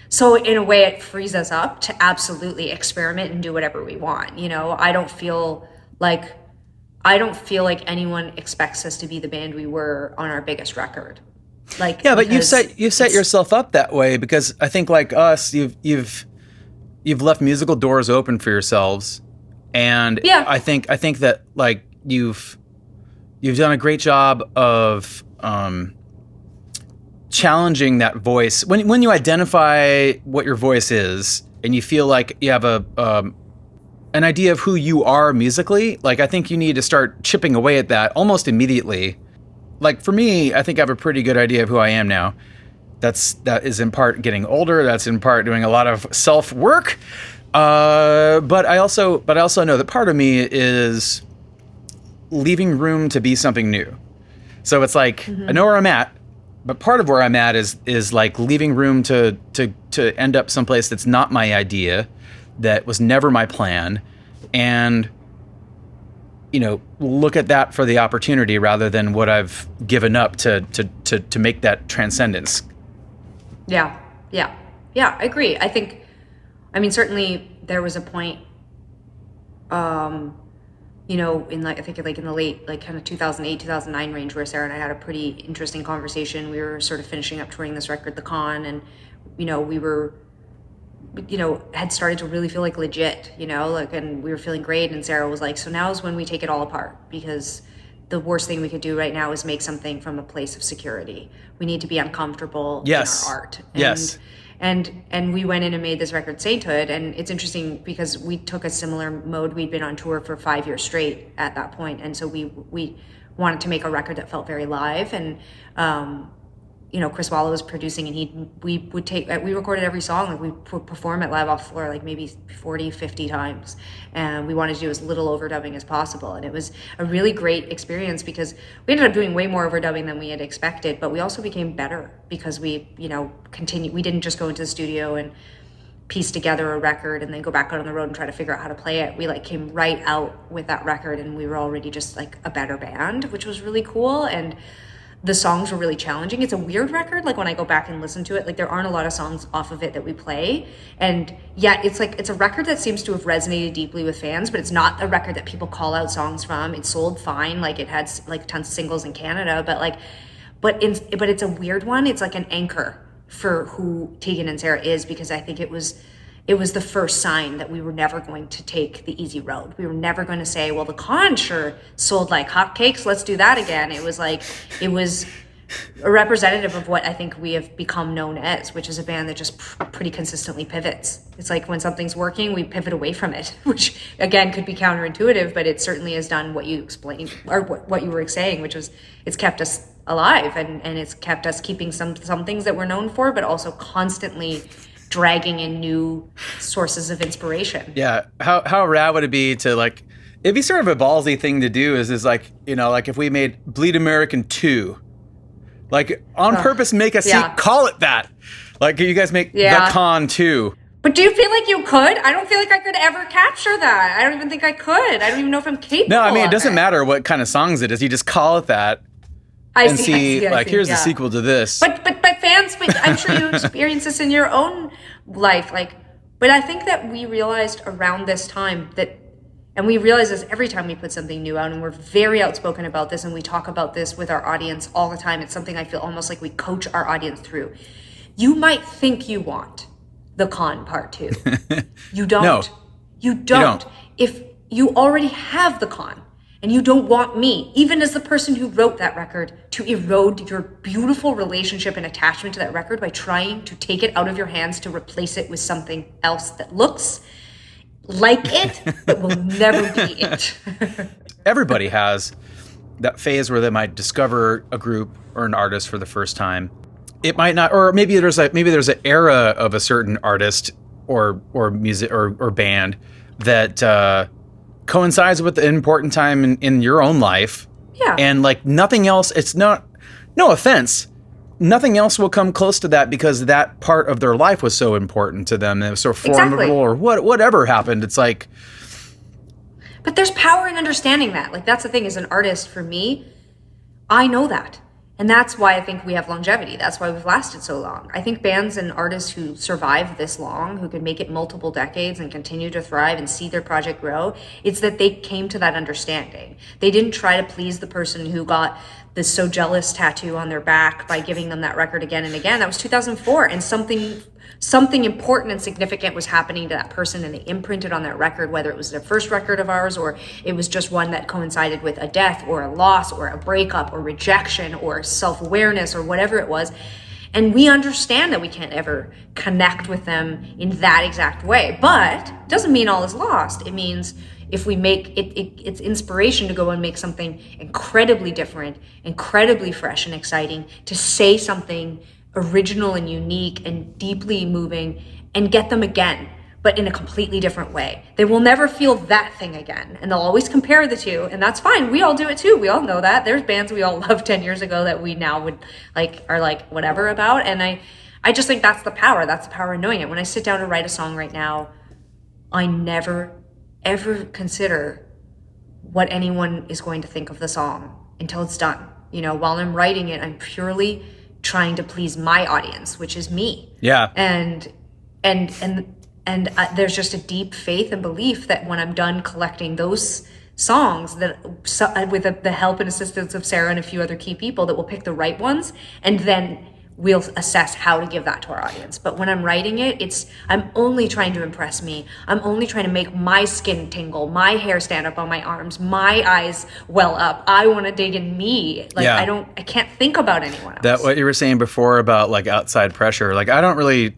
so in a way, it frees us up to absolutely experiment and do whatever we want. I don't feel like anyone expects us to be the band we were on our biggest record. Like, yeah, but you've set yourself up that way, because I think, like us, you've left musical doors open for yourselves, and I think that like you've done a great job of challenging that voice when you identify what your voice is, and you feel like you have an idea of who you are musically. Like, I think you need to start chipping away at that almost immediately. Like, for me, I think I have a pretty good idea of who I am now. That is in part getting older. That's in part doing a lot of self-work. But I also know that part of me is leaving room to be something new. So it's like, I know where I'm at, but part of where I'm at is like leaving room to end up someplace that's not my idea, that was never my plan, and look at that for the opportunity rather than what I've given up to make that transcendence. Yeah, I agree. I think, certainly there was a point, in like, I think like in the late, like kind of 2008, 2009 range, where Sara and I had a pretty interesting conversation. We were sort of finishing up touring this record, The Con, and, we were, had started to really feel like legit, and we were feeling great. And Sara was like, so now is when we take it all apart, because the worst thing we could do right now is make something from a place of security. We need to be uncomfortable in our art. And we went in and made this record, Sainthood. And it's interesting because we took a similar mode. We'd been on tour for 5 years straight at that point. And so we wanted to make a record that felt very live. And, Chris Wallow was producing, and we recorded every song. Like, we would perform it live off the floor like maybe 40, 50 times. And we wanted to do as little overdubbing as possible. And it was a really great experience because we ended up doing way more overdubbing than we had expected, but we also became better because we didn't just go into the studio and piece together a record and then go back out on the road and try to figure out how to play it. We came right out with that record, and we were already just like a better band, which was really cool. And the songs were really challenging. It's a weird record. Like, when I go back and listen to it, like, there aren't a lot of songs off of it that we play. And yet it's a record that seems to have resonated deeply with fans, but it's not a record that people call out songs from. It sold fine. Like, it had like tons of singles in Canada, but it's a weird one. It's like an anchor for who Tegan and Sara is, because I think it was the first sign that we were never going to take the easy road. We were never going to say, well, the Con sure sold like hotcakes, let's do that again. It was a representative of what I think we have become known as, which is a band that just pretty consistently pivots. It's like, when something's working, we pivot away from it, which again could be counterintuitive, but it certainly has done what you explained, or what you were saying, which was, it's kept us alive, and it's kept us keeping some things that we're known for, but also constantly dragging in new sources of inspiration. Yeah. How rad would it be to, like, it'd be sort of a ballsy thing to do is like, like if we made Bleed American 2, like, on purpose, make a call it that. Like, you guys make The Con 2. But do you feel like you could? I don't feel like I could ever capture that. I don't even think I could. I don't even know if I'm capable. No, I mean, it doesn't matter what kind of songs it is. You just call it that. I see, here's the sequel to this. But fans, I'm sure you experience this in your own life. But I think that we realized around this time and we realize this every time we put something new out, and we're very outspoken about this, and we talk about this with our audience all the time. It's something I feel almost like we coach our audience through. You might think you want The Con Part 2. You don't. No, you don't. If you already have The Con, and you don't want me, even as the person who wrote that record, to erode your beautiful relationship and attachment to that record by trying to take it out of your hands to replace it with something else that looks like it, but will never be it. Everybody has that phase where they might discover a group or an artist for the first time. It might not, or maybe there's an era of a certain artist or music or band that coincides with the important time in your own life. Yeah. And like nothing else, it's not, no offense, nothing else will come close to that because that part of their life was so important to them. It was so formidable or whatever happened. It's like. But there's power in understanding that. Like, that's the thing, as an artist, for me, I know that. And that's why I think we have longevity. That's why we've lasted so long. I think bands and artists who survive this long, who can make it multiple decades and continue to thrive and see their project grow, it's that they came to that understanding. They didn't try to please the person who got the So Jealous tattoo on their back by giving them that record again and again. That was 2004, and something important and significant was happening to that person, and they imprinted on that record, whether it was their first record of ours or it was just one that coincided with a death or a loss or a breakup or rejection or self-awareness or whatever it was. And we understand that we can't ever connect with them in that exact way, but it doesn't mean all is lost. It means if we make it's inspiration to go and make something incredibly different, incredibly fresh and exciting, to say something original and unique and deeply moving, and get them again, but in a completely different way. They will never feel that thing again, and they'll always compare the two, and that's fine. We all do it too. We all know that. There's bands we all loved 10 years ago that we now would are whatever about, and I just think that's the power. That's the power in knowing it. When I sit down to write a song right now, I never ever consider what anyone is going to think of the song until it's done. While I'm writing it, I'm purely trying to please my audience, which is me. Yeah. And there's just a deep faith and belief that when I'm done collecting those songs, that with the help and assistance of Sara and a few other key people, that will pick the right ones, and then we'll assess how to give that to our audience. But when I'm writing it, I'm only trying to impress me. I'm only trying to make my skin tingle, my hair stand up on my arms, my eyes well up. I want to dig in me. I can't think about anyone else. That what you were saying before about like outside pressure. Like I don't really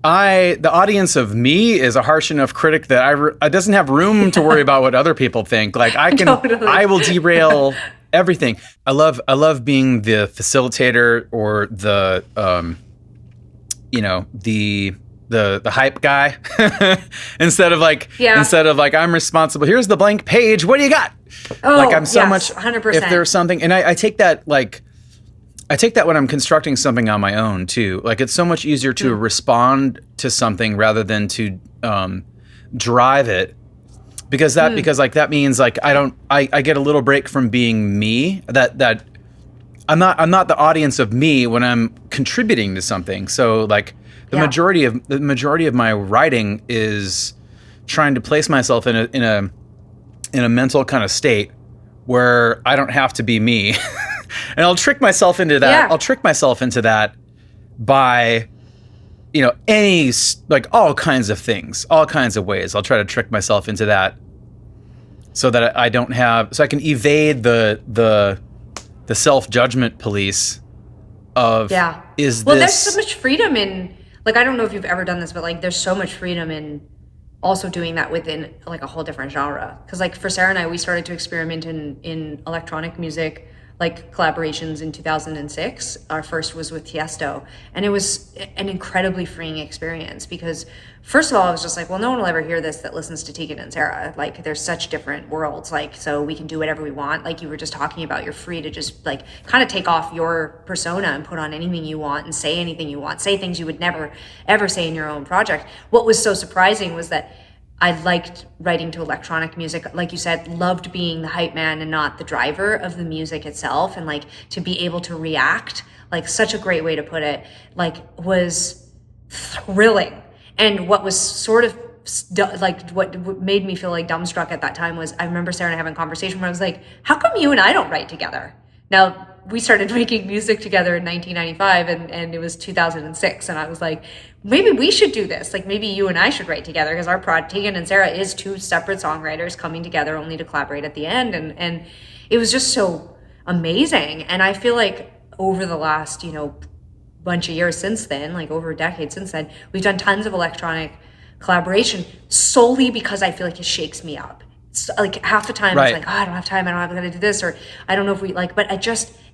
the audience of me is a harsh enough critic that I doesn't have room to worry about what other people think. Like Totally. I will derail everything. I love being the facilitator or the the hype guy instead of like I'm responsible. Here's the blank page. What do you got? Oh, like I'm so yes, much 100%. If there's something, and I take that when I'm constructing something on my own too. Like it's so much easier to respond to something rather than to drive it, because that means like I get a little break from being me. That I'm not the audience of me when I'm contributing to something. So like the majority of my writing is trying to place myself in a mental kind of state where I don't have to be me. And I'll trick myself into that. Yeah. I'll trick myself into that by, all kinds of things, all kinds of ways. I'll try to trick myself into that so that I can evade the self-judgment police of, there's so much freedom in, like, I don't know if you've ever done this, but like, there's so much freedom in also doing that within like a whole different genre. Because like for Sara and I, we started to experiment in electronic music, like collaborations in 2006. Our first was with Tiesto, and it was an incredibly freeing experience because first of all, I was just like, well, no one will ever hear this that listens to Tegan and Sara. Like there's such different worlds, like, so we can do whatever we want. Like you were just talking about, you're free to just like kind of take off your persona and put on anything you want and say anything you want, say things you would never ever say in your own project. What was so surprising was that I liked writing to electronic music. Like you said, loved being the hype man and not the driver of the music itself. And like to be able to react, like such a great way to put it, like was thrilling. And what was sort of like what made me feel like dumbstruck at that time was I remember Sara and I having a conversation where I was like, how come you and I don't write together? Now, we started making music together in 1995 and it was 2006. And I was like, maybe we should do this. Like maybe you and I should write together because our Tegan and Sara is two separate songwriters coming together only to collaborate at the end. And it was just so amazing. And I feel like over the last, bunch of years since then, like over a decade since then, we've done tons of electronic collaboration solely because I feel like it shakes me up. It's like half the time It's like, I don't have time. I don't have time to do this, or I don't know if we like, but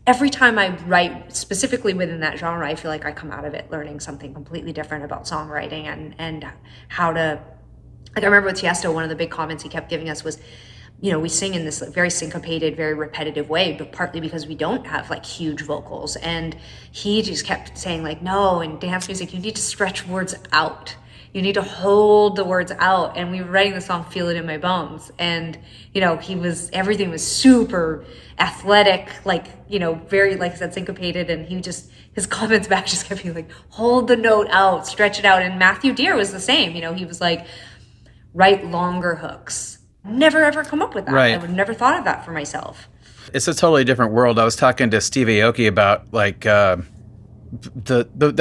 every time I write specifically within that genre, I feel like I come out of it learning something completely different about songwriting and how to, like I remember with Tiesto, one of the big comments he kept giving us was, we sing in this very syncopated, very repetitive way, but partly because we don't have like huge vocals. And he just kept saying like, no, in dance music, you need to stretch words out. You need to hold the words out. And we were writing the song Feel It in My Bones. And, everything was super athletic, like, very, like I said, syncopated. And his comments back just kept being like, hold the note out, stretch it out. And Matthew Deere was the same. He was like, write longer hooks. Never ever come up with that. Right. I would never thought of that for myself. It's a totally different world. I was talking to Steve Aoki about like the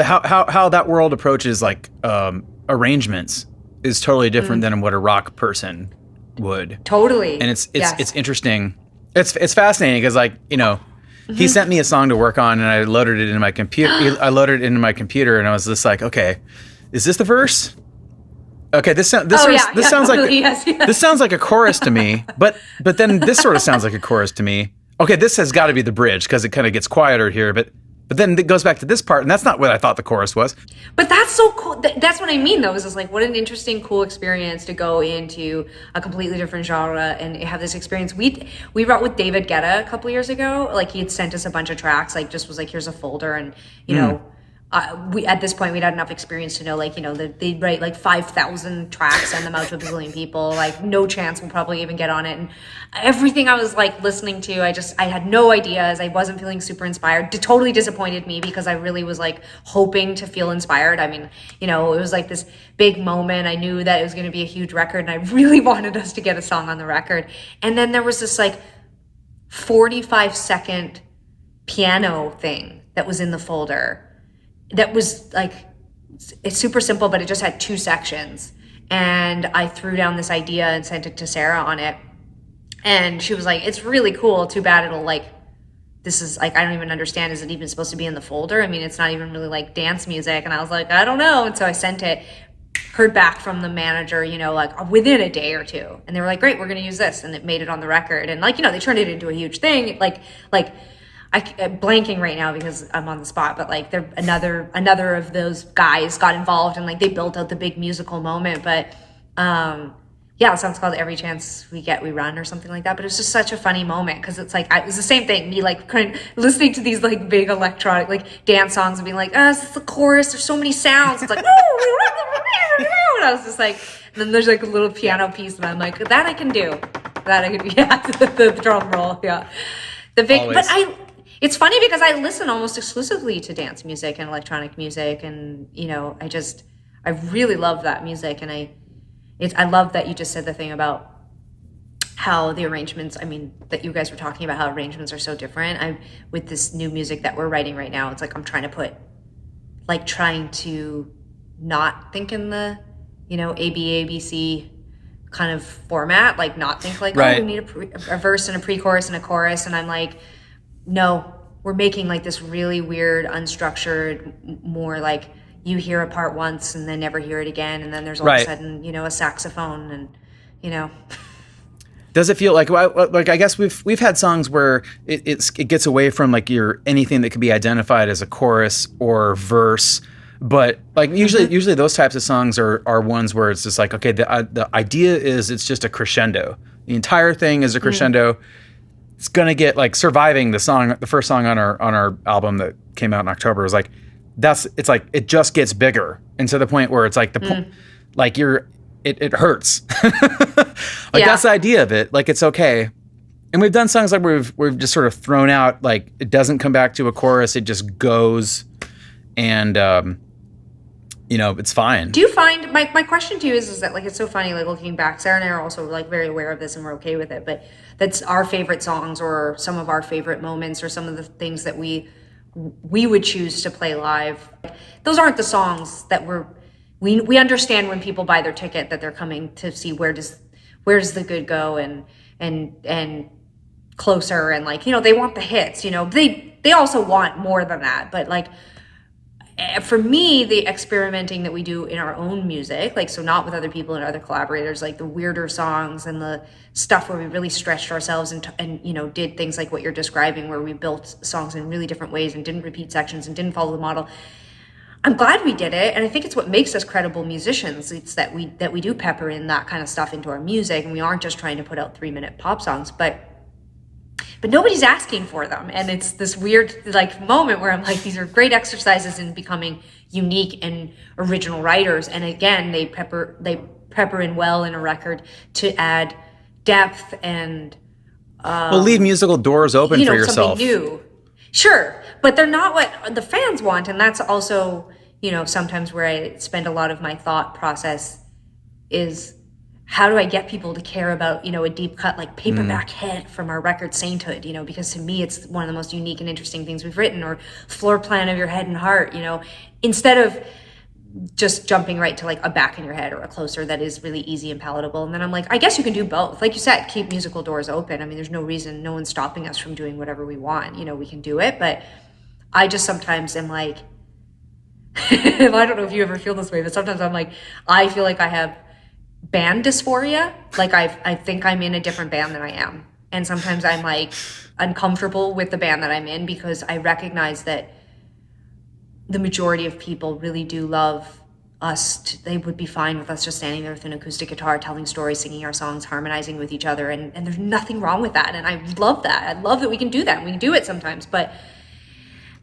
how that world approaches like arrangements is totally different than what a rock person would. Totally. And it's interesting. It's fascinating because like, he sent me a song to work on and I loaded it into my computer. I loaded it into my computer and I was just like, okay, is this the verse? Okay, this sounds like this sounds like a chorus to me, but then this sort of sounds like a chorus to me. Okay, this has got to be the bridge because it kind of gets quieter here, but then it goes back to this part, and that's not what I thought the chorus was. But that's so cool. That's what I mean, though. Is just like what an interesting, cool experience to go into a completely different genre and have this experience. We wrote with David Guetta a couple years ago. Like he had sent us a bunch of tracks. Like just was like, here's a folder, and we at this point we'd had enough experience to know they'd write like 5,000 tracks, send them out to a bazillion people, like no chance we'll probably even get on it. And everything I was like listening to, I had no ideas. I wasn't feeling super inspired. It totally disappointed me because I really was like hoping to feel inspired. I mean, it was like this big moment. I knew that it was going to be a huge record and I really wanted us to get a song on the record. And then there was this like 45-second piano thing that was in the folder. That was like, it's super simple, but it just had 2 sections. And I threw down this idea and sent it to Sara on it. And she was like, it's really cool. Too bad this is like, I don't even understand. Is it even supposed to be in the folder? I mean, it's not even really like dance music. And I was like, I don't know. And so I sent it, heard back from the manager, you know, like within a day or two. And they were like, great, we're going to use this. And it made it on the record. And like, you know, they turned it into a huge thing. I'm blanking right now because I'm on the spot, but like another of those guys got involved and like they built out the big musical moment. But yeah, the song's called Every Chance We Get, We Run or something like that. But it was just such a funny moment because it's like, it was the same thing. Me like kind of listening to these like big electronic like dance songs and being like, oh, this is the chorus. There's so many sounds. It's like, and I was just like, and then there's like a little piano piece and I'm like, that I can do. That I can do. Yeah, the drum roll. Yeah. It's funny because I listen almost exclusively to dance music and electronic music. And, you know, I really love that music. And I love that you just said the thing about how the arrangements, I mean, that you guys were talking about how arrangements are so different. With this new music that we're writing right now, it's like I'm trying to not think in the, you know, ABC kind of format, like not think like, right. Oh, we need a verse and a pre-chorus and a chorus. And I'm like, no, we're making like this really weird, unstructured, more like, you hear a part once and then never hear it again, and then there's all of a sudden, you know, a saxophone, and you know. Does it feel like I guess we've had songs where it gets away from like anything that could be identified as a chorus or verse, but like usually those types of songs are ones where it's just like, okay, the idea is it's just a crescendo. The entire thing is a crescendo. It's gonna get like Surviving, the first song on our album that came out in October was like. It's like it just gets bigger, and to the point where it's like like it hurts. That's the idea of it. Like it's okay, and we've done songs like we've just sort of thrown out like it doesn't come back to a chorus, it just goes, and you know, it's fine. Do you find my question to you is that like it's so funny like looking back, Sarah and I are also like very aware of this and we're okay with it, but that's our favorite songs or some of our favorite moments or some of the things that we would choose to play live. Those aren't the songs that we understand when people buy their ticket that they're coming to see where does the good go and Closer, and like, you know, they want the hits, you know, they also want more than that. But like for me, the experimenting that we do in our own music, like, so not with other people and other collaborators, like the weirder songs and the stuff where we really stretched ourselves and you know, did things like what you're describing, where we built songs in really different ways and didn't repeat sections and didn't follow the model. I'm glad we did it. And I think it's what makes us credible musicians. It's that we do pepper in that kind of stuff into our music, and we aren't just trying to put out 3-minute pop songs, but nobody's asking for them. And it's this weird like moment where I'm like, these are great exercises in becoming unique and original writers. And again, they pepper in well in a record to add depth and leave musical doors open for yourself. Something new. Sure, but they're not what the fans want. And that's also, you know, sometimes where I spend a lot of my thought process is, how do I get people to care about, you know, a deep cut like Paperback Head from our record Sainthood, you know, because to me it's one of the most unique and interesting things we've written, or Floor Plan of Your Head and Heart, you know, instead of just jumping right to like a Back in Your Head or a Closer that is really easy and palatable. And then I'm like, I guess you can do both. Like you said, keep musical doors open. I mean, there's no reason, no one's stopping us from doing whatever we want. You know, we can do it. But I just sometimes am like, I don't know if you ever feel this way, but sometimes I'm like, I feel like I have band dysphoria. Like I think I'm in a different band than I am. And sometimes I'm like uncomfortable with the band that I'm in because I recognize that the majority of people really do love us. They would be fine with us just standing there with an acoustic guitar, telling stories, singing our songs, harmonizing with each other. And there's nothing wrong with that. And I love that. I love that we can do that. And we can do it sometimes. But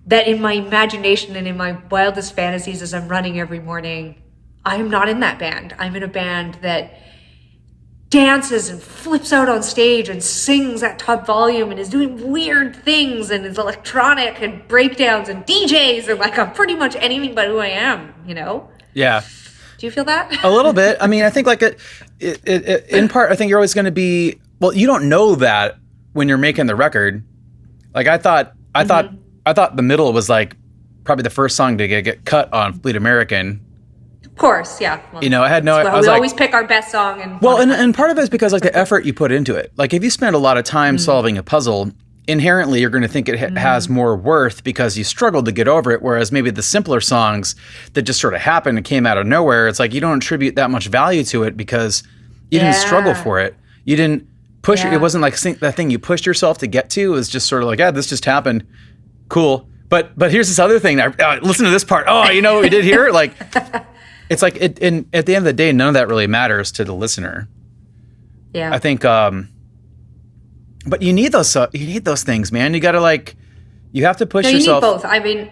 that in my imagination and in my wildest fantasies as I'm running every morning, I am not in that band. I'm in a band that dances and flips out on stage and sings at top volume and is doing weird things and is electronic and breakdowns and DJs and like I'm pretty much anything but who I am, you know? Yeah. Do you feel that? A little bit. I mean, I think like in part, I think you're always going to be, well, you don't know that when you're making the record. Like I thought The Middle was like probably the first song to get cut on Fleet American. Of course, yeah. Well, you know, I had no. So we always pick our best song, and and part of it is because like the effort you put into it. Like if you spend a lot of time solving a puzzle, inherently you're going to think it has more worth because you struggled to get over it. Whereas maybe the simpler songs that just sort of happened and came out of nowhere, it's like you don't attribute that much value to it because you didn't struggle for it. You didn't push it. It wasn't like that thing you pushed yourself to get to. It was just sort of like, this just happened. Cool. But here's this other thing. Listen to this part. Oh, you know what we did here? Like, it's like, at the end of the day, none of that really matters to the listener. Yeah. I think, but you need those things, man. You got to you have to push yourself. You need both. I mean,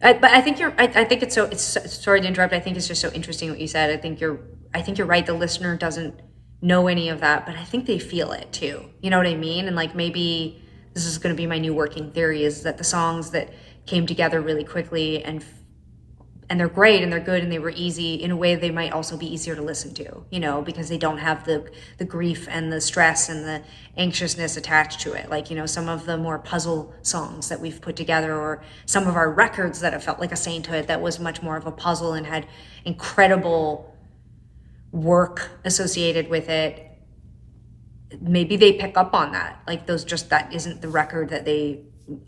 but I think I think it's sorry to interrupt. I think it's just so interesting what you said. I think you're right. The listener doesn't know any of that, but I think they feel it too. You know what I mean? And maybe this is going to be my new working theory, is that the songs that came together really quickly and they're great and they're good and they were easy, in a way they might also be easier to listen to, because they don't have the grief and the stress and the anxiousness attached to it. Some of the more puzzle songs that we've put together, or some of our records that have felt like a sainthood, that was much more of a puzzle and had incredible work associated with it. Maybe they pick up on that. That isn't the record that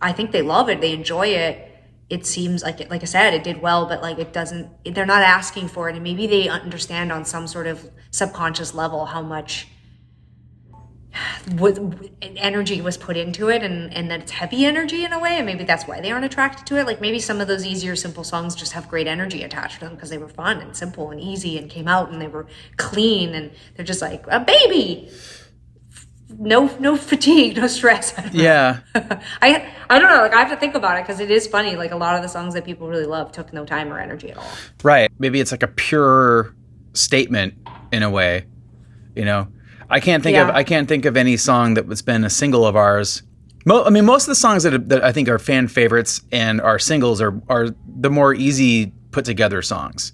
I think they love it. They enjoy it. It seems like I said, it did well, but they're not asking for it. And maybe they understand on some sort of subconscious level how much energy was put into it, and that it's heavy energy in a way. And maybe that's why they aren't attracted to it. Maybe some of those easier, simple songs just have great energy attached to them because they were fun and simple and easy and came out and they were clean, and they're just like a baby. No fatigue, no stress. I don't know. I don't know. I have to think about it because it is funny. A lot of the songs that people really love took no time or energy at all. Right. Maybe it's a pure statement in a way. I can't think of any song that has been a single of ours. Most of the songs that I think are fan favorites and are singles are the more easy put together songs.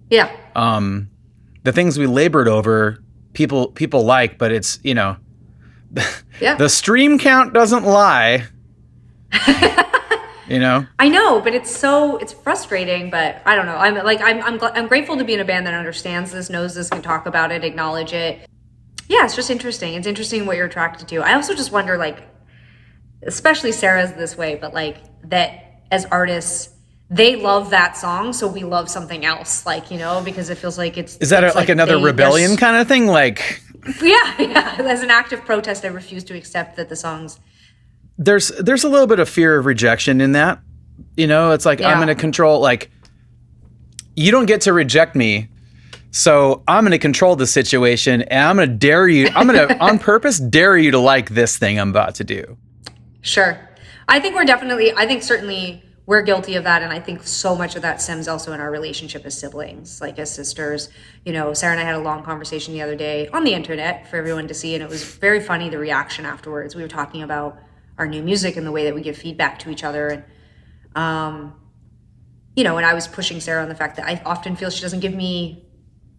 Yeah. The things we labored over, people like, but it's the stream count doesn't lie. I know, but it's frustrating. But I don't know. I'm grateful to be in a band that understands this, knows this, can talk about it, acknowledge it. Yeah, it's just interesting. It's interesting what you're attracted to. I also just wonder, especially Sarah's this way, but that as artists, they love that song, so we love something else, because it feels like it's... Is that another rebellion kind of thing? Yeah. As an act of protest, I refuse to accept that the songs... There's a little bit of fear of rejection in that. It's I'm going to control, you don't get to reject me, so I'm going to control the situation, and I'm going to dare you, I'm going to, on purpose, dare you to like this thing I'm about to do. Sure. I think certainly we're guilty of that, and I think so much of that stems also in our relationship as siblings, as sisters. Sarah and I had a long conversation the other day on the internet for everyone to see, and it was very funny, the reaction afterwards. We were talking about our new music and the way that we give feedback to each other, and and I was pushing Sarah on the fact that I often feel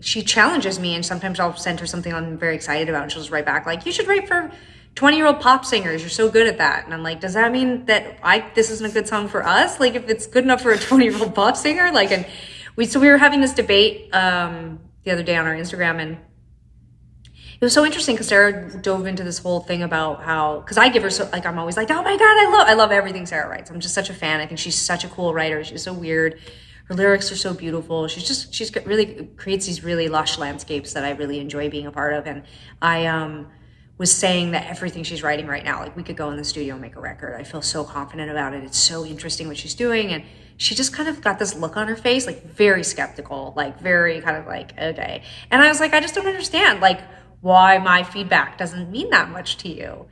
she challenges me, and sometimes I'll send her something I'm very excited about, and she'll just write back you should write for 20-year-old pop singers, you're so good at that. And I'm like, does that mean that this isn't a good song for us? If it's good enough for a 20-year-old pop singer? And we were having this debate the other day on our Instagram, and it was so interesting because Sarah dove into this whole thing about how, because I give her I'm always like, oh my God, I love everything Sarah writes. I'm just such a fan. I think she's such a cool writer. She's so weird. Her lyrics are so beautiful. She's really creates these really lush landscapes that I really enjoy being a part of. And I was saying that everything she's writing right now, we could go in the studio and make a record. I feel so confident about it. It's so interesting what she's doing. And she just kind of got this look on her face, very skeptical, very kind of okay. And I was like, I just don't understand, why my feedback doesn't mean that much to you.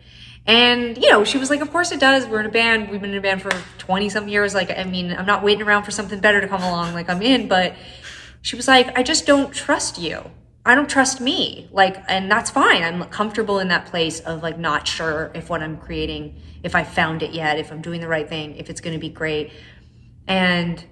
And, she was like, of course it does. We're in a band. We've been in a band for 20 something years. I'm not waiting around for something better to come along. I'm in, but she was like, I just don't trust you. I don't trust me. And that's fine. I'm comfortable in that place of not sure if what I'm creating, if I found it yet, if I'm doing the right thing, if it's going to be great. And,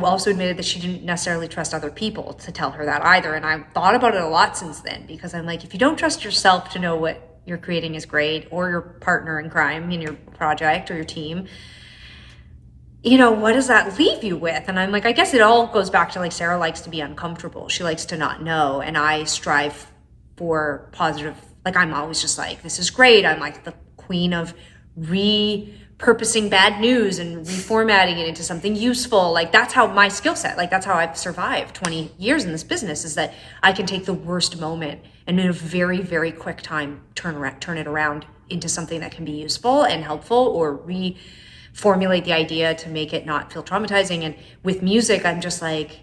also admitted that she didn't necessarily trust other people to tell her that either. And I've thought about it a lot since then, because I'm like, if you don't trust yourself to know what you're creating is great, or your partner in crime in your project or your team, what does that leave you with? And I'm like, I guess it all goes back to Sarah likes to be uncomfortable. She likes to not know. And I strive for positive, I'm always just this is great. I'm the queen of repurposing bad news and reformatting it into something useful. Like that's how my skill set, like that's how I've survived 20 years in this business, is that I can take the worst moment and in a very, very quick time turn it around into something that can be useful and helpful, or reformulate the idea to make it not feel traumatizing. And with music, I'm just like,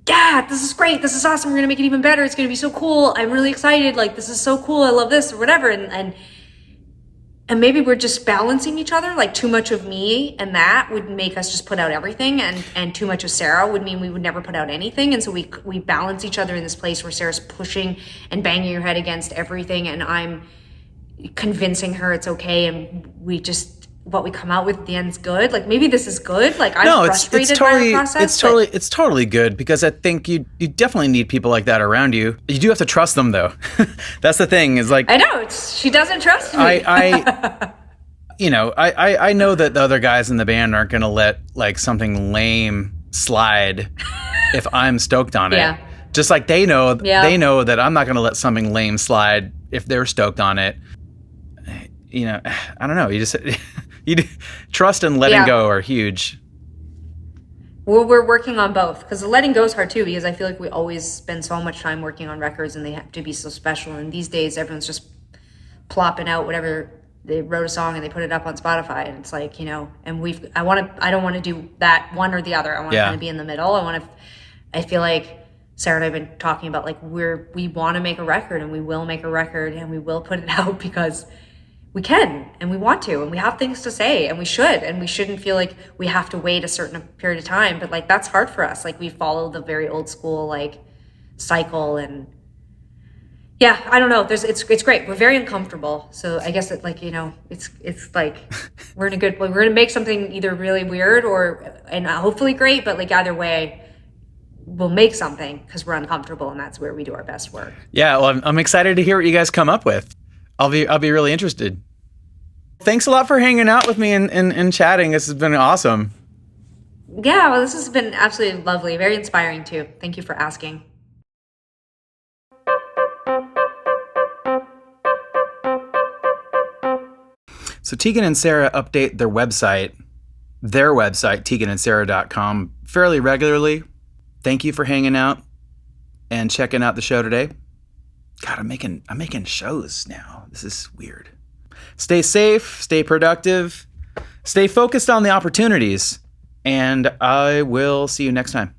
yeah, this is great. This is awesome. We're going to make it even better. It's going to be so cool. I'm really excited. Like, this is so cool. I love this or whatever. And maybe we're just balancing each other. Like too much of me and that would make us just put out everything. And too much of Sara would mean we would never put out anything. And so we balance each other in this place where Sara's pushing and banging her head against everything. And I'm convincing her it's okay. And what we come out with at the end's good. Like maybe this is good. Like I'm frustrated by the process. It's totally good, because I think you definitely need people like that around you. You do have to trust them though. That's the thing, is like, I know she doesn't trust me. I know that the other guys in the band aren't going to let like something lame slide if I'm stoked on it. Yeah. Just like they know that I'm not going to let something lame slide if they're stoked on it. I don't know. You trust and letting go are huge. Well, we're working on both, because the letting go is hard too, because I feel like we always spend so much time working on records and they have to be so special. And these days, everyone's just plopping out whatever they wrote a song and they put it up on Spotify, and it's like, and I don't want to do that one or the other. I want to kind of be in the middle. I feel like Sara and I have been talking about like we want to make a record, and we will make a record, and we will put it out because we can, and we want to, and we have things to say, and we should, and we shouldn't feel like we have to wait a certain period of time. But like, that's hard for us. Like we follow the very old school, like cycle, and yeah, I don't know. It's great. We're very uncomfortable. So I guess it's like, it's like we're going to make something either really weird and hopefully great, but like either way, we'll make something because we're uncomfortable, and that's where we do our best work. Yeah. Well, I'm excited to hear what you guys come up with. I'll be really interested. Thanks a lot for hanging out with me and chatting. This has been awesome. Yeah, well, this has been absolutely lovely. Very inspiring too. Thank you for asking. So Tegan and Sara update their website, teganandsara.com, fairly regularly. Thank you for hanging out and checking out the show today. God, I'm making shows now. This is weird. Stay safe, stay productive, stay focused on the opportunities, and I will see you next time.